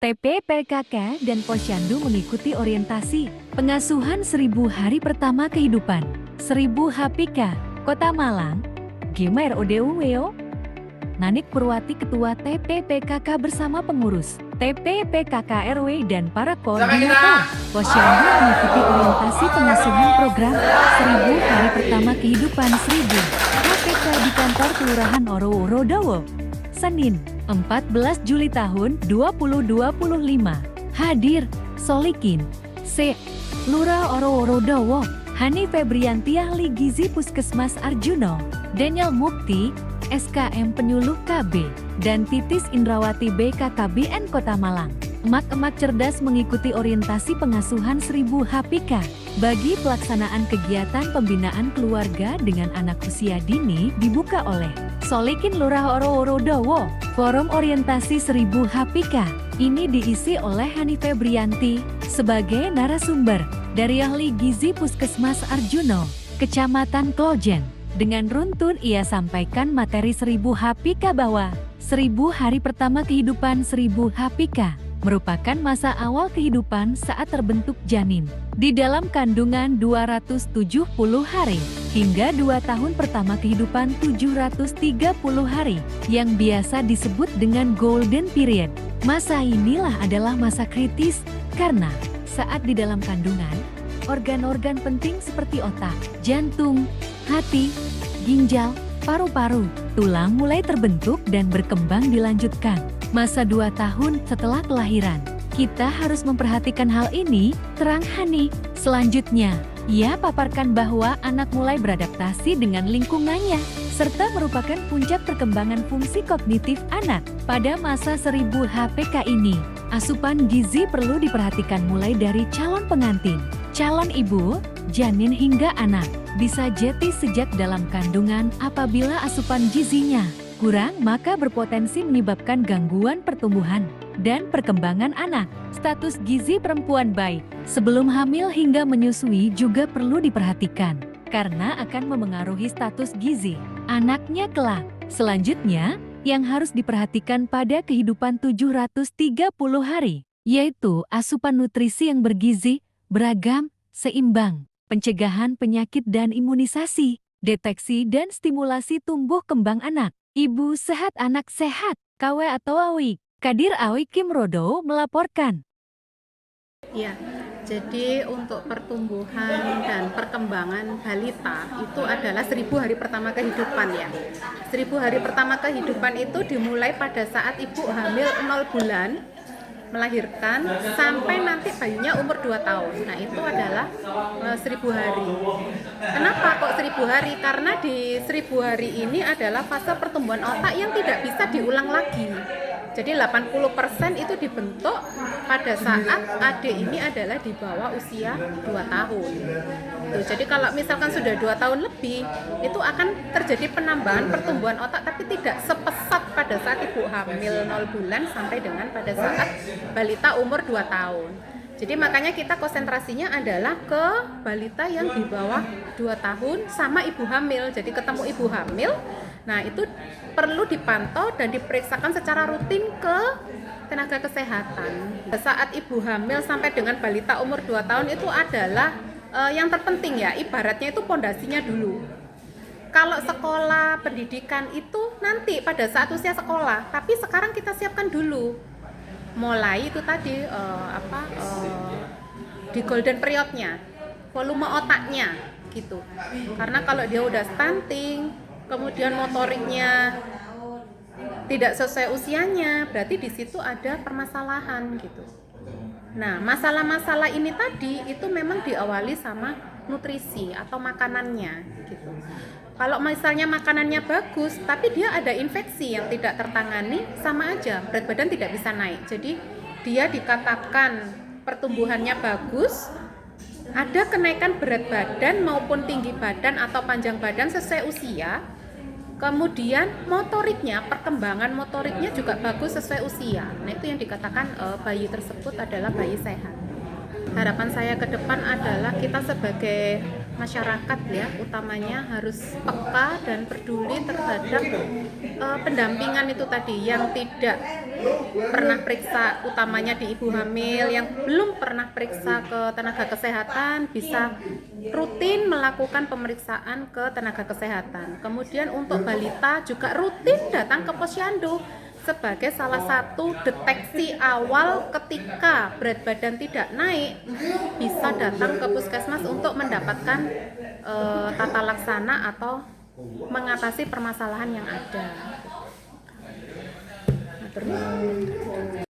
TPPKK dan Posyandu mengikuti orientasi pengasuhan 1000 hari pertama kehidupan 1000 HPK Kota Malang. Gemer ODUWO Nanik Purwati Ketua TPPKK bersama pengurus TPPKK RW dan para koordinator Posyandu mengikuti orientasi pengasuhan program 1000 hari pertama kehidupan 1000 HPK di kantor Kelurahan Oro-Orodowo, Senin, 14 Juli tahun 2025. Hadir, Solikin, C. Lurah Oro-Orodowo, Hani Febrianti Ahli Gizi Puskesmas Arjuno, Daniel Mukti, SKM Penyuluh KB, dan Titis Indrawati BKKBN Kota Malang. Emak-emak cerdas mengikuti orientasi pengasuhan 1000 HPK. Bagi pelaksanaan kegiatan pembinaan keluarga dengan anak usia dini dibuka oleh Solikin Lurah Oro-Orodowo. Forum orientasi 1000 HPK ini diisi oleh Hani Febrianti sebagai narasumber dari Ahli Gizi Puskesmas Arjuno, Kecamatan Klojen. Dengan runtun ia sampaikan materi 1000 HPK bahwa 1000 hari pertama kehidupan 1000 HPK merupakan masa awal kehidupan saat terbentuk janin di dalam kandungan 270 hari hingga 2 tahun pertama kehidupan 730 hari yang biasa disebut dengan golden period. Masa inilah adalah masa kritis karena saat di dalam kandungan organ-organ penting seperti otak, jantung, hati, ginjal, paru-paru, tulang mulai terbentuk dan berkembang dilanjutkan. Masa 2 tahun setelah kelahiran, kita harus memperhatikan hal ini, terang Hani. Selanjutnya, ia paparkan bahwa anak mulai beradaptasi dengan lingkungannya, serta merupakan puncak perkembangan fungsi kognitif anak. Pada masa 1000 HPK ini, asupan gizi perlu diperhatikan mulai dari calon pengantin, calon ibu, janin hingga anak. Bisa jeti sejak dalam kandungan apabila asupan gizinya kurang maka berpotensi menyebabkan gangguan pertumbuhan dan perkembangan anak. Status gizi perempuan baik sebelum hamil hingga menyusui juga perlu diperhatikan karena akan memengaruhi status gizi anaknya kelak. Selanjutnya, yang harus diperhatikan pada kehidupan 730 hari, yaitu asupan nutrisi yang bergizi, beragam, seimbang, pencegahan penyakit dan imunisasi, deteksi dan stimulasi tumbuh kembang anak. Ibu sehat anak sehat, KW atau AWI. Kadir AWI Kim Rodo melaporkan. Ya, jadi untuk pertumbuhan dan perkembangan balita itu adalah 1000 hari pertama kehidupan ya. 1000 hari pertama kehidupan itu dimulai pada saat ibu hamil 0 bulan melahirkan sampai nanti bayinya umur 2 tahun. Nah itu adalah 1000 hari. Kenapa kok 1000 hari? Karena di 1000 hari ini adalah fase pertumbuhan otak yang tidak bisa diulang lagi. Jadi 80% itu dibentuk pada saat adik ini adalah di bawah usia 2 tahun. Tuh, jadi kalau misalkan sudah 2 tahun lebih, itu akan terjadi penambahan pertumbuhan otak tapi tidak sepesat pada saat ibu hamil 0 bulan sampai dengan pada saat balita umur 2 tahun. Jadi makanya kita konsentrasinya adalah ke balita yang di bawah 2 tahun sama ibu hamil. Jadi ketemu ibu hamil, nah itu perlu dipantau dan diperiksakan secara rutin ke tenaga kesehatan. Saat ibu hamil sampai dengan balita umur 2 tahun itu adalah yang terpenting ya, ibaratnya itu pondasinya dulu. Kalau sekolah, pendidikan itu nanti pada saat usia sekolah, tapi sekarang kita siapkan dulu. Mulai itu tadi di golden periodnya, volume otaknya gitu. Karena kalau dia udah stunting, kemudian motoriknya tidak sesuai usianya, berarti di situ ada permasalahan gitu. Nah, masalah-masalah ini tadi itu memang diawali sama nutrisi atau makanannya gitu. Kalau misalnya makanannya bagus, tapi dia ada infeksi yang tidak tertangani, sama aja, berat badan tidak bisa naik. Jadi dia dikatakan pertumbuhannya bagus, ada kenaikan berat badan maupun tinggi badan atau panjang badan sesuai usia. Kemudian motoriknya, perkembangan motoriknya juga bagus sesuai usia. Nah itu yang dikatakan bayi tersebut adalah bayi sehat. Harapan saya ke depan adalah kita sebagai masyarakat ya, utamanya harus peka dan peduli terhadap pendampingan itu tadi yang tidak pernah periksa, utamanya di ibu hamil yang belum pernah periksa ke tenaga kesehatan, bisa rutin melakukan pemeriksaan ke tenaga kesehatan. Kemudian untuk balita juga rutin datang ke posyandu sebagai salah satu deteksi awal ketika berat badan tidak naik, bisa datang ke puskesmas untuk mendapatkan tata laksana atau mengatasi permasalahan yang ada.